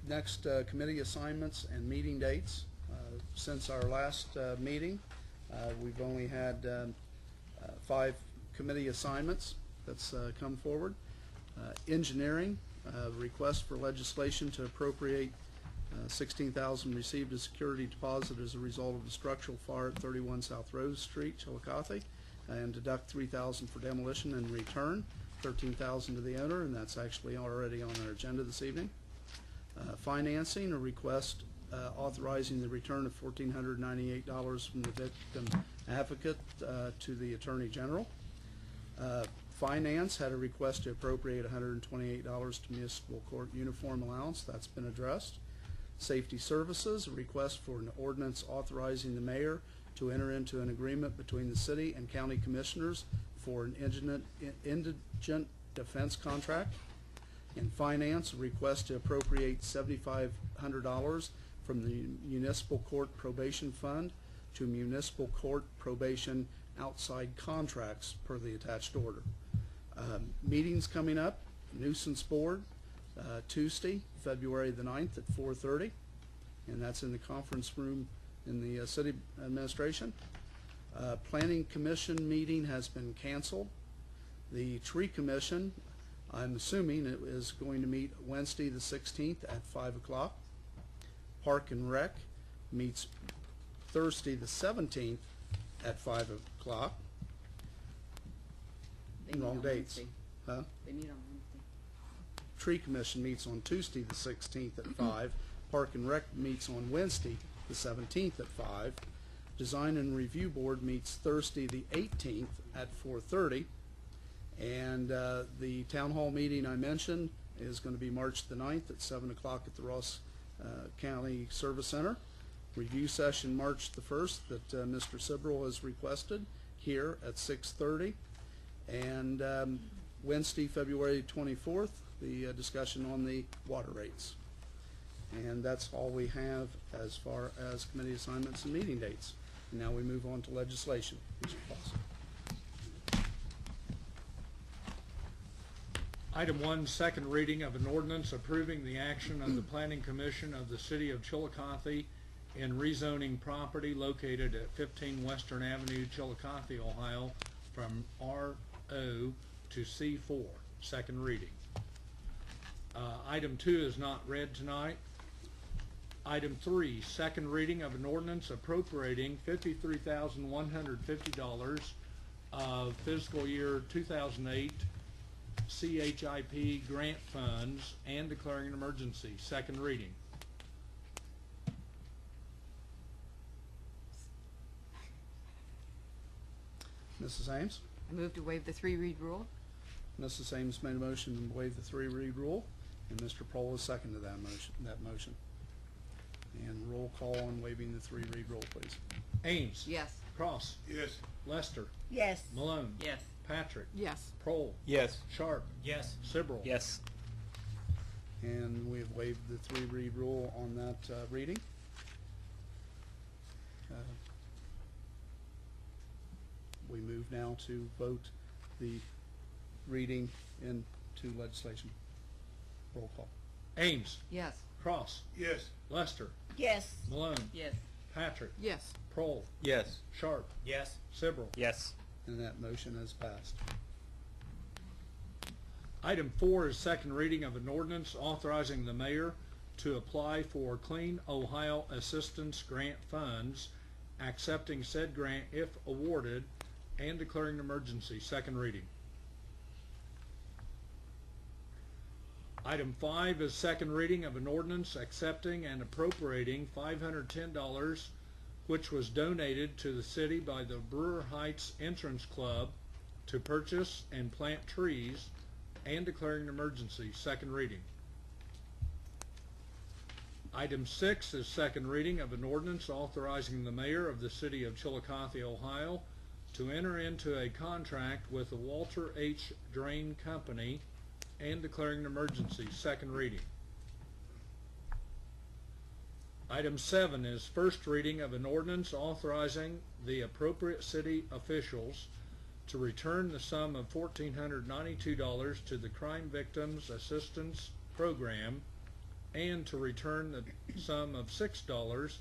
Next, committee assignments and meeting dates. Since our last meeting, we've only had 5 committee assignments that's come forward. Engineering, request for legislation to appropriate $16,000 received as security deposit as a result of the structural fire at 31 South Rose Street, Chillicothe, and deduct $3,000 for demolition and return $13,000 to the owner, and that's actually already on our agenda this evening. Financing, a request authorizing the return of $1,498 from the victim advocate to the Attorney General. Finance had a request to appropriate $128 to municipal court uniform allowance. That's been addressed. Safety Services, a request for an ordinance authorizing the mayor to enter into an agreement between the city and county commissioners for an indigent defense contract. In Finance, a request to appropriate $7,500 from the Municipal Court Probation Fund to Municipal Court Probation outside contracts per the attached order. Meetings coming up, Nuisance Board, Tuesday, February the 9th at 4:30, and that's in the conference room in the City Administration. Planning Commission meeting has been canceled. The Tree Commission, I'm assuming it is going to meet Wednesday the 16th at 5 o'clock. Park and Rec meets Thursday the 17th at 5 o'clock. Wrong dates. Wednesday. Huh? They meet on Wednesday. Tree Commission meets on Tuesday the 16th at 5. Park and Rec meets on Wednesday the 17th at 5. Design and Review Board meets Thursday the 18th at 4:30. And the Town Hall meeting I mentioned is going to be March the 9th at 7 o'clock at the Ross County Service Center. Review session March the 1st that Mr. Sibrel has requested here at 6:30. And Wednesday, February 24th, the discussion on the water rates. And that's all we have as far as committee assignments and meeting dates. And now we move on to legislation. Mr. Clausen. Item 1, second reading of an ordinance approving the action of the Planning Commission of the City of Chillicothe in rezoning property located at 15 Western Avenue, Chillicothe, Ohio, from RO to C4. Second reading. Item 2 is not read tonight. Item 3, second reading of an ordinance appropriating $53,150 of fiscal year 2008 CHIP grant funds and declaring an emergency. Second reading. Mrs. Ames? I move to waive the 3-read rule. Mrs. Ames made a motion to waive the 3-read rule, and Mr. Prohl has seconded that motion. And roll call on waiving the 3-read rule, please. Ames. Yes. Cross. Yes. Lester. Yes. Malone. Yes. Patrick. Yes. Prohl. Yes. Sharp. Yes. Sibrel. Yes. And we have waived the 3-read rule on that reading. We move now to vote the reading into legislation. Roll call. Ames. Yes. Cross. Yes. Lester. Yes. Malone. Yes. Patrick. Yes. Prohl. Yes. Sharp. Yes. Sibrel. Yes. And that motion has passed. Item 4 is second reading of an ordinance authorizing the mayor to apply for Clean Ohio Assistance Grant funds, accepting said grant if awarded, and declaring an emergency. Second reading. Item 5 is second reading of an ordinance accepting and appropriating $510, which was donated to the city by the Brewer Heights Entrance Club to purchase and plant trees, and declaring an emergency. Second reading. Item 6 is second reading of an ordinance authorizing the mayor of the City of Chillicothe, Ohio, to enter into a contract with the Walter H. Drain Company and declaring an emergency. Second reading. Item 7 is first reading of an ordinance authorizing the appropriate city officials to return the sum of $1,492 to the Crime Victims Assistance Program and to return the sum of $6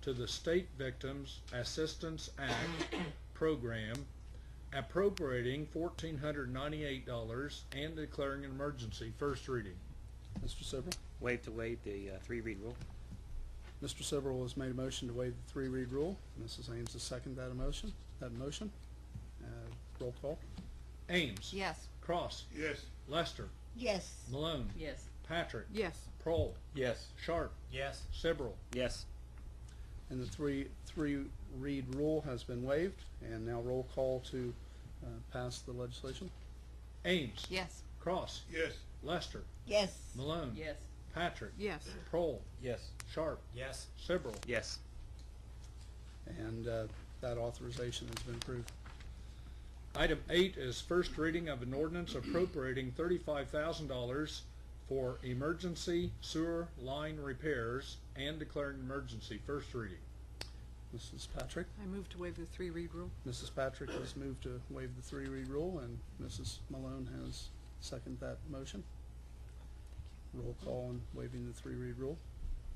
to the State Victims Assistance Act program, appropriating $1,498 and declaring an emergency. First reading. Mr. Sibrel. Waive to waive the three-read rule. Mr. Sibrel has made a motion to waive the three-read rule. Mrs. Ames has seconded that motion. Roll call. Ames. Yes. Cross. Yes. Lester. Yes. Malone. Yes. Patrick. Yes. Prohl. Yes. Sharp. Yes. Sibrel. Yes. And the three-read rule has been waived, and now roll call to pass the legislation. Ames. Yes. Cross. Yes. Lester. Yes. Malone. Yes. Patrick. Yes. Prohl. Yes. Sharp. Yes. Sibrel. Yes. And that authorization has been approved. Item 8 is first reading of an ordinance appropriating $35,000 for emergency sewer line repairs and declaring an emergency. First reading. Mrs. Patrick. I move to waive the three-read rule. Mrs. Patrick has moved to waive the three-read rule, and Mrs. Malone has seconded that motion. Roll call on waiving the three-read rule.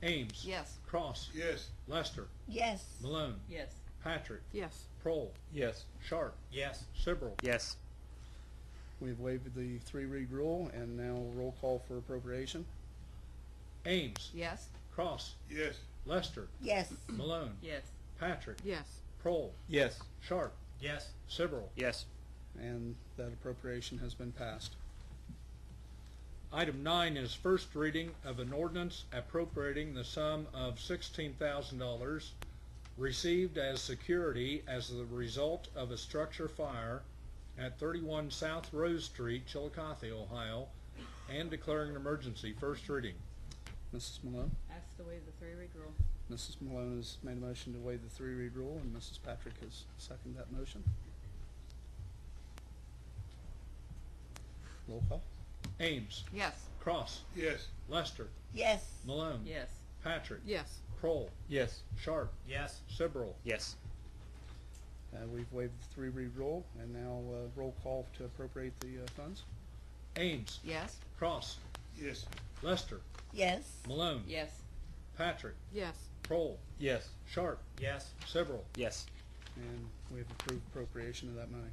Ames. Yes. Cross. Yes. Lester. Yes. Malone. Yes. Patrick. Yes. Prohl. Yes. Sharp. Yes. Sibrel. Yes. We've waived the three-read rule, and now roll call for appropriation. Ames. Yes. Cross. Yes. Lester. Yes. Malone. Yes. Patrick. Yes. Prohl. Yes. Sharp. Yes. Sibrel. Yes. And that appropriation has been passed. Item 9 is first reading of an ordinance appropriating the sum of $16,000 received as security as the result of a structure fire at 31 South Rose Street, Chillicothe, Ohio, and declaring an emergency. First reading. Mrs. Malone. Ask to waive the three-read rule. Mrs. Malone has made a motion to waive the three-read rule, and Mrs. Patrick has seconded that motion. Roll call. Ames. Yes. Cross. Yes. Lester. Yes. Malone. Yes. Patrick. Yes. Prohl. Yes. Sharp. Yes. Sibrel. Yes. We've waived the three-read rule, and now roll call to appropriate the funds. Ames. Yes. Cross. Yes. Lester. Yes. Malone. Yes. Patrick. Yes. Prohl. Yes. Sharp. Yes. Sibrel. Yes. And we have approved appropriation of that money.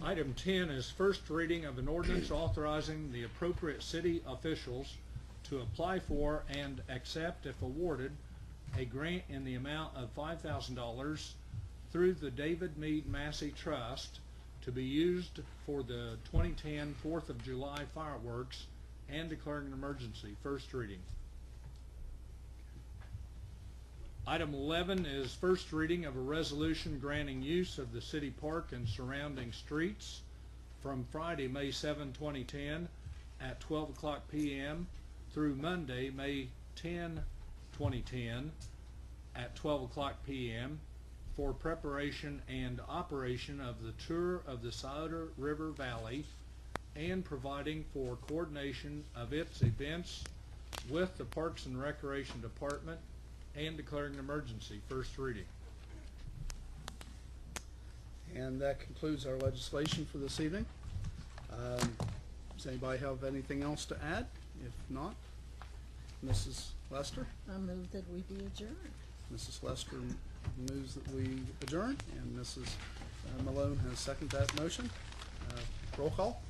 Item 10 is first reading of an ordinance authorizing the appropriate city officials to apply for and accept, if awarded, a grant in the amount of $5,000 through the David Meade Massey Trust to be used for the 2010 4th of July fireworks and declaring an emergency. First reading. Item 11 is first reading of a resolution granting use of the city park and surrounding streets from Friday, May 7, 2010 at 12 o'clock p.m. through Monday, May 10, 2010 at 12 o'clock p.m. for preparation and operation of the tour of the Scioto River Valley and providing for coordination of its events with the Parks and Recreation Department and declaring an emergency. First reading. And that concludes our legislation for this evening. Does anybody have anything else to add? If not, Mrs. Lester. I move that we be adjourned. Mrs. Lester moves that we adjourn, and Mrs. Malone has seconded that motion. Roll call.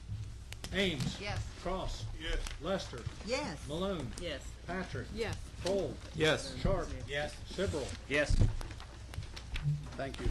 Ames. Yes. Cross. Yes. Lester. Yes. Malone. Yes. Patrick. Yes. Prohl. Yes. Sharp. Yes. Sibrel. Yes. Thank you.